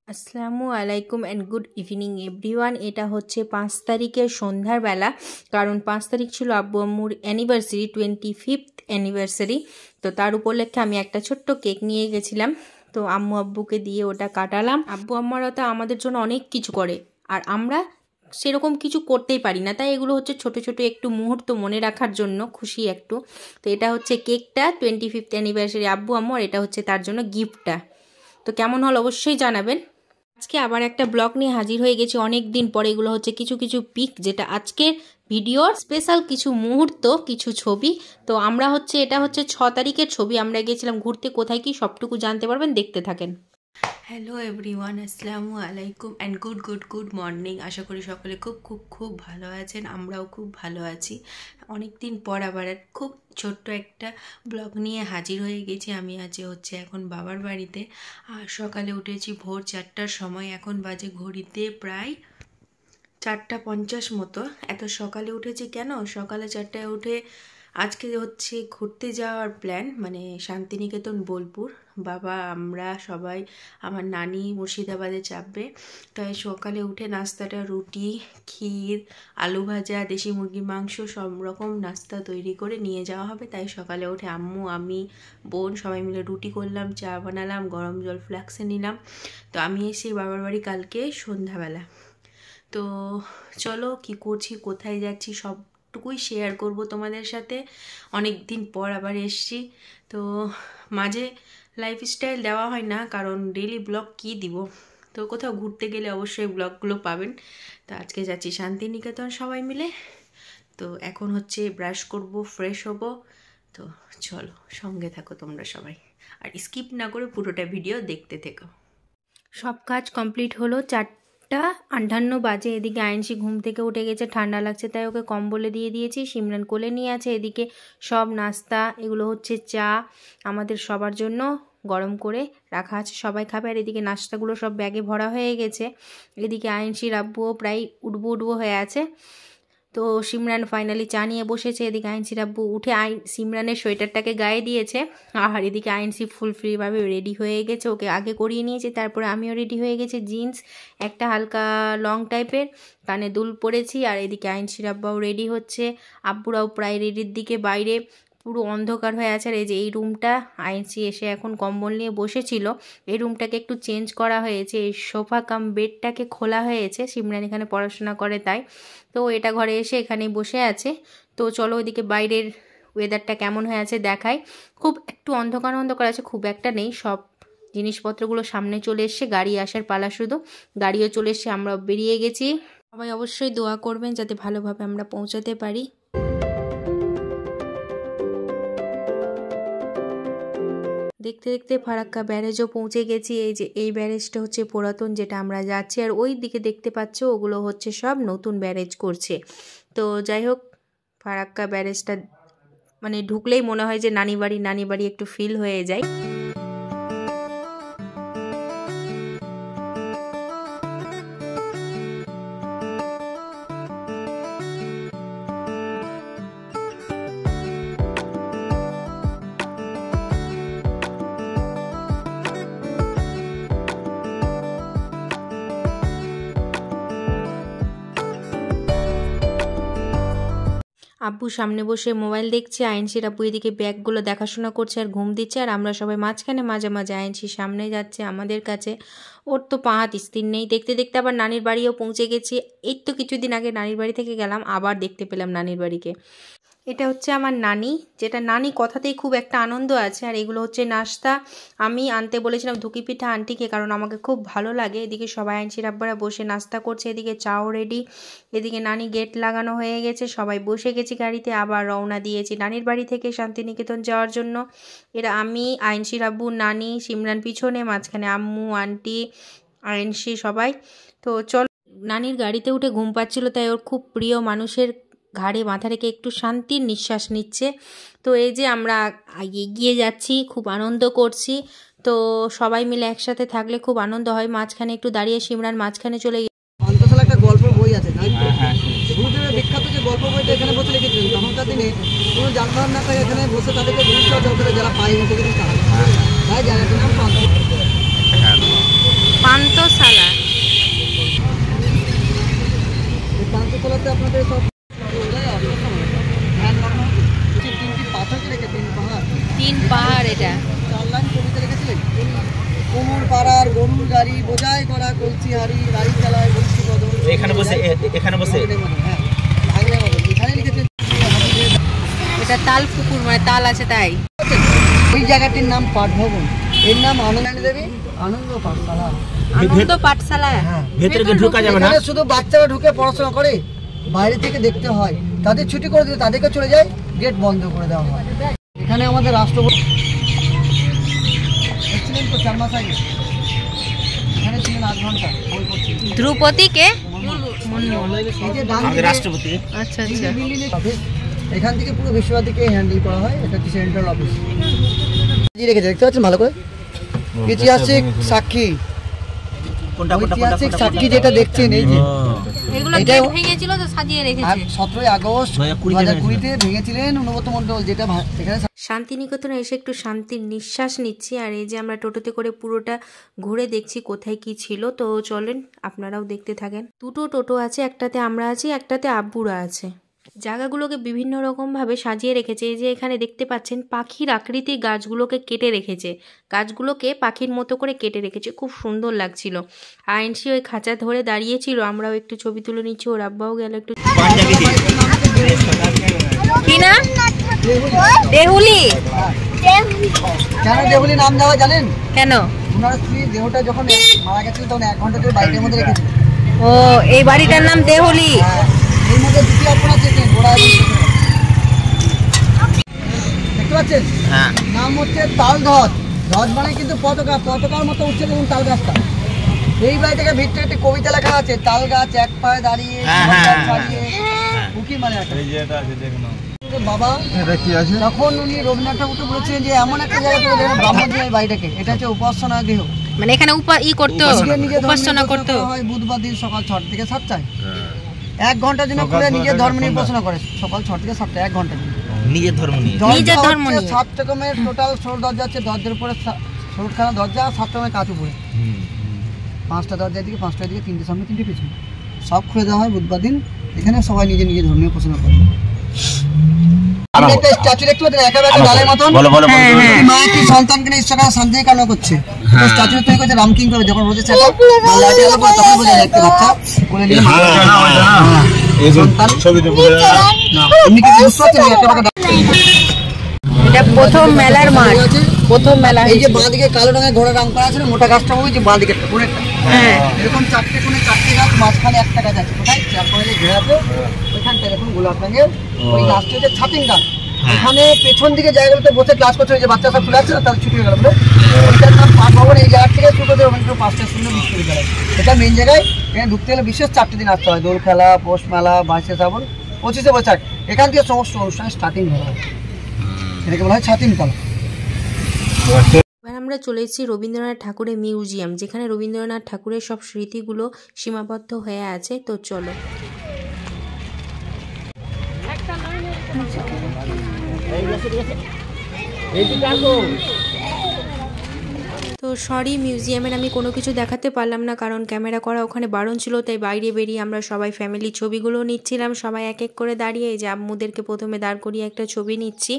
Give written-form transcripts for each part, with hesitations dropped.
আসসালামু আলাইকুম and good evening everyone. এটা হচ্ছে 5 তারিখের সন্ধ্যার বেলা, কারণ 5 তারিখ ছিল আব্বু আম্মুর অ্যানিভার্সারি, 25th অ্যানিভার্সারি। তো তার উপলক্ষে আমি একটা ছোট্ট কেক নিয়ে গেছিলাম, তো আম্মু আব্বুকে দিয়ে ওটা কাটালাম। আব্বু আম্মারা তো আমাদের জন্য অনেক কিছু করে, আর আমরা সেরকম কিছু করতেই পারি না, তাই এগুলো হচ্ছে ছোট ছোট একটু মুহূর্ত মনে রাখার জন্য, খুশি একটু। তো এটা হচ্ছে কেকটা, 25th অ্যানিভার্সারি আব্বু আম্মু, আর এটা হচ্ছে তার জন্য গিফটটা। তো কেমন হল অবশ্যই জানাবেন। আজকে আবার একটা ব্লগ নিয়ে হাজির হয়ে গেছি অনেক দিন পরে। এগুলো হচ্ছে কিছু কিছু পিক, যেটা আজকের ভিডিওর স্পেশাল কিছু মুহূর্ত, কিছু ছবি। তো আমরা হচ্ছে এটা হচ্ছে 6 তারিখের ছবি, আমরা গিয়েছিলাম ঘুরতে, কোথায় কি সবটুকু জানতে পারবেন, দেখতে থাকেন। হ্যালো এভরিওয়ান, আসসালামু আলাইকুম অ্যান্ড গুড মর্নিং। আশা করি সকলে খুব ভালো আছেন, আমরাও খুব ভালো আছি। অনেক দিন পর আবার খুব ছোট্ট একটা ব্লগ নিয়ে হাজির হয়ে গেছি। আমি হচ্ছে এখন বাবার বাড়িতে, আর সকালে উঠেছি ভোর 4টার সময়, এখন বাজে ঘড়িতে প্রায় 4:50 মতো। এত সকালে উঠেছি কেন? সকালে 4টায় উঠে আজকে হচ্ছে ঘুরতে যাওয়ার প্ল্যান, মানে শান্তিনিকেতন বোলপুর। বাবা, আমরা সবাই, আমার নানি মুর্শিদাবাদে চাপবে, তাই সকালে উঠে নাস্তাটা রুটি, ক্ষীর, আলু ভাজা, দেশি মুরগির মাংস, সব রকম নাস্তা তৈরি করে নিয়ে যাওয়া হবে। তাই সকালে উঠে আম্মু, আমি, বোন সবাই মিলে রুটি করলাম, চা বানালাম, গরম জল ফ্লাক্সে নিলাম। তো আমি এসেছি বাবার বাড়ি কালকে সন্ধ্যাবেলা। তো চলো কি করছি, কোথায় যাচ্ছি, সবটুকুই শেয়ার করব তোমাদের সাথে। অনেক দিন পর আবার এসছি, তো মাঝে লাইফস্টাইল দেওয়া হয় না, কারণ ডেইলি ব্লগ কি দিব। তো কোথাও ঘুরতে গেলে অবশ্যই ব্লগগুলো পাবেন। তো আজকে যাচ্ছি শান্তিনিকেতন সবাই মিলে। তো এখন হচ্ছে ব্রাশ করব, ফ্রেশ হব। তো চলো সঙ্গে থাকো তোমরা সবাই, আর স্কিপ না করে পুরোটা ভিডিও দেখতে থেকো। সব কাজ কমপ্লিট হলো, 4:58 বাজে। এদিকে আয়েনশি ঘুম থেকে উঠে গেছে, ঠান্ডা লাগছে তাই ওকে কম্বলে দিয়ে দিয়েছি। সিমরান কোলে নিয়ে আছে। এদিকে সব নাস্তা, এগুলো হচ্ছে চা, আমাদের সবার জন্য গরম করে রাখা আছে, সবাই খাবে। আর এদিকে নাস্তাগুলো সব ব্যাগে ভরা হয়ে গেছে। এদিকে আয়েনশির আব্বুও প্রায় উঠবো হয়ে আছে। তো সিমরান ফাইনালি চা নিয়ে বসেছে। এদিকে আয়েনশির আব্বু উঠে সিমরানের সোয়েটারটাকে গায়ে দিয়েছে, আর এদিকে আয়েনশি ফুল ফ্রিভাবে রেডি হয়ে গেছে। ওকে আগে করিয়ে নিয়েছে, তারপরে আমিও রেডি হয়ে গেছি। জিন্স একটা হালকা লং টাইপের, কানে দুল পরেছি। আর এদিকে আয়েনশির আব্বাও রেডি হচ্ছে, আব্বুরাও প্রায় রেডির দিকে। বাইরে পুরো অন্ধকার হয়ে আছে। আর এই যে এই রুমটা, আয়েনশি এসে এখন কম্বল নিয়ে বসেছিল, এই রুমটাকে একটু চেঞ্জ করা হয়েছে, এই সোফা কাম বেডটাকে খোলা হয়েছে। সিমরান এখানে পড়াশোনা করে তাই, তো এটা ঘরে এসে এখানেই বসে আছে। তো চলো ওইদিকে বাইরের ওয়েদারটা কেমন হয়ে আছে দেখাই। খুব একটু অন্ধকার আছে, খুব একটা নেই। সব জিনিসপত্রগুলো সামনে চলে এসছে, গাড়ি আসার পালা শুধু। গাড়িও চলে এসছে, আমরা বেরিয়ে গেছি। সবাই অবশ্যই দোয়া করবেন যাতে ভালোভাবে আমরা পৌঁছাতে পারি। দেখতে দেখতে ফারাক্কা ব্যারেজও পৌঁছে গেছি। এই যে এই ব্যারেজটা হচ্ছে পুরাতন, যেটা আমরা যাচ্ছি। আর ওই দিকে দেখতে পাচ্ছ, ওগুলো হচ্ছে সব নতুন ব্যারেজ করছে। তো যাই হোক, ফারাক্কা ব্যারেজটা মানে ঢুকলেই মনে হয় যে নানি বাড়ি একটু ফিল হয়ে যায়। আব্বু সামনে বসে মোবাইল দেখছে, আয়েনশির আব্বু এদিকে ব্যাগগুলো দেখাশোনা করছে আর ঘুম দিচ্ছে। আর আমরা সবাই মাঝখানে মাঝে আয়েনশি সামনে যাচ্ছে আমাদের কাছে। ওর তো পা হাত স্থির নেই। দেখতে দেখতে আবার নানির বাড়িও পৌঁছে গেছি। এই তো কিছুদিন আগে নানির বাড়ি থেকে গেলাম, আবার দেখতে পেলাম নানির বাড়িকে। এটা হচ্ছে আমার নানি, যেটা নানি কথাতেই খুব একটা আনন্দ আছে। আর এগুলো হচ্ছে নাস্তা, আমি আনতে বলেছিলাম ধুকি পিঠা আন্টিকে, কারণ আমাকে খুব ভালো লাগে। এদিকে সবাই আয়েনশির আব্বারা বসে নাস্তা করছে, এদিকে চাও রেডি। এদিকে নানি গেট লাগানো হয়ে গেছে, সবাই বসে গেছি গাড়িতে, আবার রওনা দিয়েছি নানির বাড়ি থেকে শান্তিনিকেতন যাওয়ার জন্য। এরা আমি, আয়েনশির আব্বু, নানি, সিমরান পিছনে, মাঝখানে আম্মু, আন্টি, আয়েনশি সবাই। তো চল, নানির গাড়িতে উঠে ঘুম পাচ্ছিল, তাই ওর খুব প্রিয় মানুষের ঘাড়ে মাথা রেখে একটু শান্তির নিঃশ্বাস নিচ্ছে। তো এই যে আমরা এগিয়ে যাচ্ছি, খুব আনন্দ করছি। তো সবাই মিলে একসাথে থাকলে খুব আনন্দ হয়। মাঝখানে একটু দাঁড়িয়ে সিমরান মাঝখানে চলে গেছে। অন্তশালা একটা গল্প বই আছে, গুরুদেবের বিখ্যাত যে গল্প বইটা এখানে বসে লিখেছিলেন। তখনকার দিনে কোনো যানবাহন না পাই এখানে বসে তাদেরকে গুরুত্ব করে, যারা পায়ে হেঁটে গেছেন তারা, তাই জায়গাটির নাম পান্ত। গরুর গাড়ি, বোঝাই করা কলসি হাড়ি, গাড়ি চালায় বলছি বদল। এখানে বসে হ্যাঁ, ভাঙড়ে বদল এখানে লিখেছে। এটা তাল পুকুর, মানে তাল আছে তাই। ওই জায়গাটির নাম পাঠ ভবন, এর নাম আনন্দ দেবী আনন্দ পাঠশালা। আনন্দ পাঠশালা। হ্যাঁ, ভেতরে ঢোকা যাবে না। শুধু বাচ্চারা ঢুকে পড়াশোনা করে, বাইরে থেকে দেখতে হয়। তাদের ছুটি করে দিলে তাদেরকে চলে যায়, গেট বন্ধ করে দেওয়া হয়। এখানে আমাদের রাষ্ট্রপতি এসেছিলেন তো 4 মাস আগে, এখানে ছিলেন 8 ঘন্টা বই করছেন। ধ্রুপদীকে এই যে ডান দিকে রাষ্ট্রপতি। আচ্ছা এই যে আচ্ছা। বিল্ডিং এর অফিস, এখান থেকে পুরো বিশ্বভারতীকে হ্যান্ডেল করা হয়। এটা হচ্ছে সেন্ট্রাল অফিস। রেখেছে দেখতে পাচ্ছেন ভালো করে, ঐতিহাসিক সাক্ষী। ঐতিহাসিক সাক্ষী যেটা দেখছেন, এই যে এগুলো এটাও ভেঙেছিল তো সাজিয়ে রেখেছে। 17 আগস্ট 2020-তে ভেঙেছিলেন অনুব্রত মণ্ডল। যেটা এখানে শান্তিনিকেতনে এসে একটু শান্তির নিঃশ্বাস নিচ্ছি। আর এই যে আমরা টোটোতে করে পুরোটা ঘুরে দেখছি কোথায় কি ছিল। তো চলেন আপনারাও দেখতে থাকেন। দুটো টোটো আছে, একটাতে আমরা আছি, একটাতে আব্বুরা আছে। জায়গাগুলোকে বিভিন্ন রকমভাবে সাজিয়ে রেখেছে। এই যে এখানে দেখতে পাচ্ছেন পাখির আকৃতির গাছগুলোকে কেটে রেখেছে, গাছগুলোকে পাখির মতো করে কেটে রেখেছে, খুব সুন্দর লাগছিল। আইনসি ওই খাঁচা ধরে দাঁড়িয়েছিল, আমরাও একটু ছবি তুলে নিচ্ছি, ওর আব্বাও গেল একটু। কি না দেহুলি? কেন দেহুলি নাম দেওয়া জানেন? কেন? ওনার স্ত্রী দেহটা যখন মারা গেছিল তখন 1 ঘন্টা ধরে বাইকের মধ্যে রেখেছিল। ও, এই বাড়িটার নাম দেহুলি। এর মধ্যে দুটি আপনারা চেনেন, গোড়া এবং দেখতে পাচ্ছেন? হ্যাঁ, নাম হচ্ছে তাল ধ্বজ। ধ্বজ মানে কিন্তু পতাকা, পতাকার মতো উঠছে যেমন তাল গাছটা। এই বাড়িটাকে ভিতরে একটি কবিতা লেখা আছে, তাল গাছ এক পায়ে দাঁড়িয়ে উকি মানে বাবা। তখন উনি রবীন্দ্রনাথ ঠাকুরকে বলেছিলেন যে এমন একটা জায়গা থেকে ব্রাহ্মণদের এই বাড়িটাকে, এটা হচ্ছে উপাসনা গৃহ। মানে এখানে উপাসনা করতে হয় বুধবার দিন সকাল 6 থেকে 7টায়। 1 ঘন্টার জন্য খুলে নিজের ধর্ম নিয়ে উপাসনা করে, সকাল 6 থেকে 7টা, 1 ঘন্টার জন্য নিজের ধর্ম নিয়ে। 7 রকমের টোটাল ষোড় দরজা আছে। দরজার উপরে 16খানা দরজা, 7 রকমের কাজ উপরে, 5টা দরজার দিকে, 5টার দিকে, 3টে সামনে, 3টে পিছনে, সব খুলে দেওয়া হয় বুধবার দিন। এখানে সবাই নিজের নিজের ধর্মীয় উপাসনা করে। একটা স্ট্যাচু দেখতে পাচ্ছেন, একেবারে ডালের মতন। মায়ের সন্তানকে নিয়ে ঈশ্বর শান্তি কামনা করছে। স্ট্যাচু তৈরি করছে রামকিং করে, যখন বলছে সেটা লাঠি আলো করে তখন বোঝা যায় একটা বাচ্চা কোলে নিয়ে সন্তান। এমনি কিছু বুঝতে পারছেন? একেবারে এটা প্রথম মেলার মাঠ, প্রথম মেলা। এই যে বাঁ দিকে কালো রঙের ঘোড়া রং করা আছে না, মোটা গাছটা ওই যে বাঁ দিকে কোণেরটা। হ্যাঁ, এরকম 4টে কোণে 4টে গাছ, মাঝখানে একটা গাছ আছে। কোথায়? 4 কোণে ঘেরা আছে, ওইখানটা দেখুন গোলাপ রঙের। ওই গাছটা হচ্ছে ছাতিম গাছ। এখানে পেছন দিকে জায়গাগুলোতে বসে ক্লাস করছে, ওই যে বাচ্চা সব খুলে আছে না, তাদের ছুটি হয়ে গেল বলে ওইটার নাম পাঠ ভবন। এই জায়গা থেকে শুরু করে ওখানে 5টার সময় বিশ্ববিদ্যালয়, এটা মেন জায়গায়। এখানে ঢুকতে গেলে বিশেষ 4টে দিন আসতে হয়। দোল খেলা, পৌষ মেলা, 22শে শ্রাবণ, 25শে বৈশাখ। এখান থেকে সমস্ত অনুষ্ঠান স্টার্টিং হয়, এটাকে বলা হয় ছাতিম কলা। এবার আমরা চলে এসেছি রবীন্দ্রনাথ ঠাকুরের মিউজিয়াম, যেখানে রবীন্দ্রনাথ ঠাকুরের সব স্মৃতিগুলো সীমাবদ্ধ হয়ে আছে। তো চলো। তো সরি, মিউজিয়ামের আমি কোনো কিছু দেখাতে পারলাম না, কারণ ক্যামেরা করা ওখানে বারণ ছিল। তাই বাইরে বেরিয়ে আমরা সবাই ফ্যামিলি ছবিগুলো নিচ্ছিলাম, সবাই এক এক করে দাঁড়িয়ে। এই যে আম্মুদেরকে প্রথমে দাঁড় করিয়ে একটা ছবি নিচ্ছি।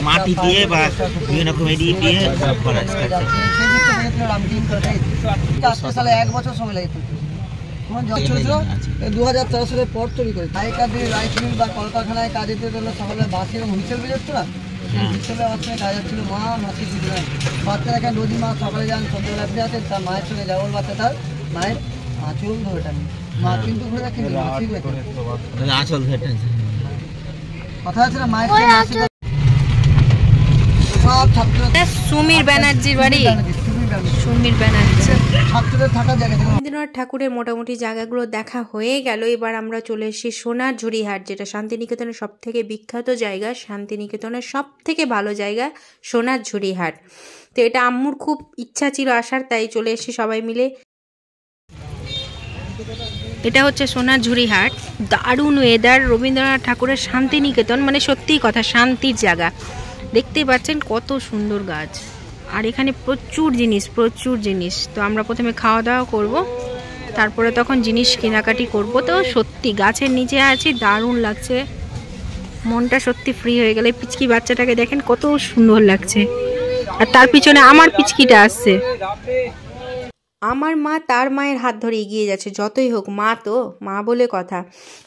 মাটি দিয়ে বা বিভিন্ন রকম দিয়ে দিয়ে সালে 1 বছর সময় লাগে। 2013 সালের পর তৈরি করে আগেকার দিনে রাইস মিল বা কলকারখানায় কাজ দিতে গেলে সকালে বাসি এবং হুইসেল বেরোতো না, হুইসেলের মাধ্যমে কাজ হচ্ছিল। মা মাসি দিদিরা বাচ্চারা এখানে নদী মা সকালে যান, সন্ধ্যাবেলা ফিরে আসেন, তার মায়ের সঙ্গে যাবল বাচ্চা তার মায়ের আঁচল ধরে টানি। মা কিন্তু ঘুরে রাখেন, আঁচল ধরে টানছে। কথা আছে না, মায়ের সঙ্গে সব ছাত্র। সুমির ব্যানার্জির বাড়ি, সুমির ব্যানার্জি। ছাত্রদের থাকার জায়গা। রবীন্দ্রনাথ ঠাকুরের মোটামুটি জায়গাগুলো দেখা হয়ে গেল। এবার আমরা চলে এসেছি সোনার ঝুড়িহাট, যেটা শান্তিনিকেতনের সব থেকে বিখ্যাত জায়গা, শান্তিনিকেতনের সব থেকে ভালো জায়গা সোনার ঝুড়িহাট। তো এটা আম্মুর খুব ইচ্ছা ছিল আসার, তাই চলে এসেছি সবাই মিলে। এটা হচ্ছে সোনাঝুরি হাট। দারুণ ওয়েদার, রবীন্দ্রনাথ ঠাকুরের শান্তিনিকেতন, মানে সত্যিই কথা শান্তির জায়গা। দেখতেই পাচ্ছেন কত সুন্দর গাছ, আর এখানে প্রচুর জিনিস। তো আমরা প্রথমে খাওয়া দাওয়া করব, তারপরে তখন জিনিস কেনাকাটি করব। তো সত্যি গাছের নিচে আছি, দারুণ লাগছে, মনটা সত্যি ফ্রি হয়ে গেলে। পিচকি বাচ্চাটাকে দেখেন কত সুন্দর লাগছে, আর তার পিছনে আমার পিচকিটা আসছে। আমার মা তার মায়ের হাত ধরে এগিয়ে যাচ্ছে, যতই হোক মা তো মা বলে কথা।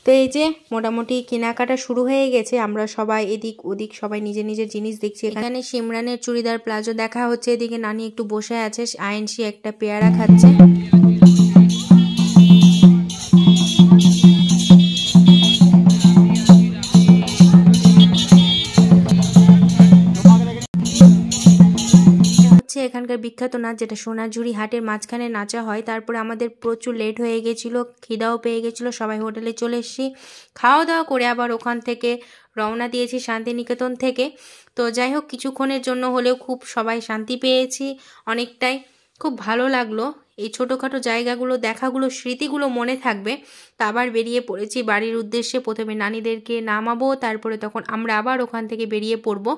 তো এই যে মোটামুটি কেনাকাটা শুরু হয়ে গেছে, আমরা সবাই এদিক ওদিক সবাই নিজের নিজের জিনিস দেখছি। এখানে সিমরানের চুড়িদার প্লাজো দেখা হচ্ছে, এদিকে নানি একটু বসে আছে, আয়েনসি একটা পেয়ারা খাচ্ছে। এখানকার বিখ্যাত নাচ, যেটা সোনাঝুরি হাটের মাঝখানে নাচা হয়। তারপরে আমাদের প্রচুর লেট হয়ে গেছিলো, খিদাও পেয়ে গেছিলো, সবাই হোটেলে চলে এসেছি। খাওয়া দাওয়া করে আবার ওখান থেকে রওনা দিয়েছি শান্তিনিকেতন থেকে। তো যাই হোক, কিছুক্ষণের জন্য হলেও খুব সবাই শান্তি পেয়েছি, অনেকটাই খুব ভালো লাগলো। এই ছোটোখাটো জায়গাগুলো দেখাগুলো, স্মৃতিগুলো মনে থাকবে। তা আবার বেরিয়ে পড়েছি বাড়ির উদ্দেশ্যে। প্রথমে নানিদেরকে নামাবো, তারপরে তখন আমরা আবার ওখান থেকে বেরিয়ে পড়বো।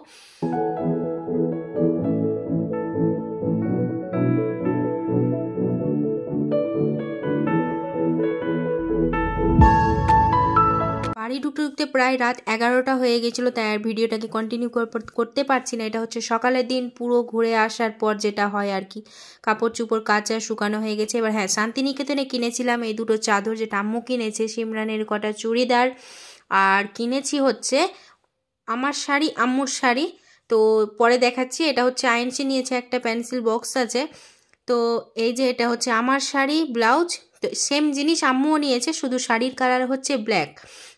বাড়ি ঢুকতে প্রায় রাত 11টা হয়ে গেছিলো, তাই আর ভিডিওটাকে কন্টিনিউ করতে পারছি না। এটা হচ্ছে সকালের দিন, পুরো ঘুরে আসার পর যেটা হয় আর কি। কাপড় চোপড় কাচা শুকানো হয়ে গেছে। এবার হ্যাঁ, শান্তিনিকেতনে কিনেছিলাম এই দুটো চাদর, যেটা আম্মু কিনেছে, সিমরানের কটা চুড়িদার, আর কিনেছি হচ্ছে আমার শাড়ি, আম্মুর শাড়ি। তো পরে দেখাচ্ছি। এটা হচ্ছে আয়েনসি নিয়েছে, একটা পেন্সিল বক্স আছে। তো এই যে এটা হচ্ছে আমার শাড়ি, ব্লাউজ। তো সেম জিনিস আম্মুও নিয়েছে, শুধু শাড়ির কালার হচ্ছে ব্ল্যাক।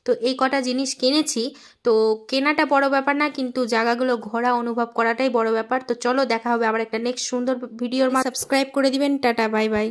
তো এই কটা জিনিস কিনেছি। তো কেনাটা বড় ব্যাপার না, কিন্তু জায়গাগুলো ঘোরা, অনুভব করাটাই বড় ব্যাপার। তো চলো, দেখা হবে আবার একটা নেক্সট সুন্দর ভিডিওর মধ্যে। সাবস্ক্রাইব করে দিবেন। Tata, bye bye.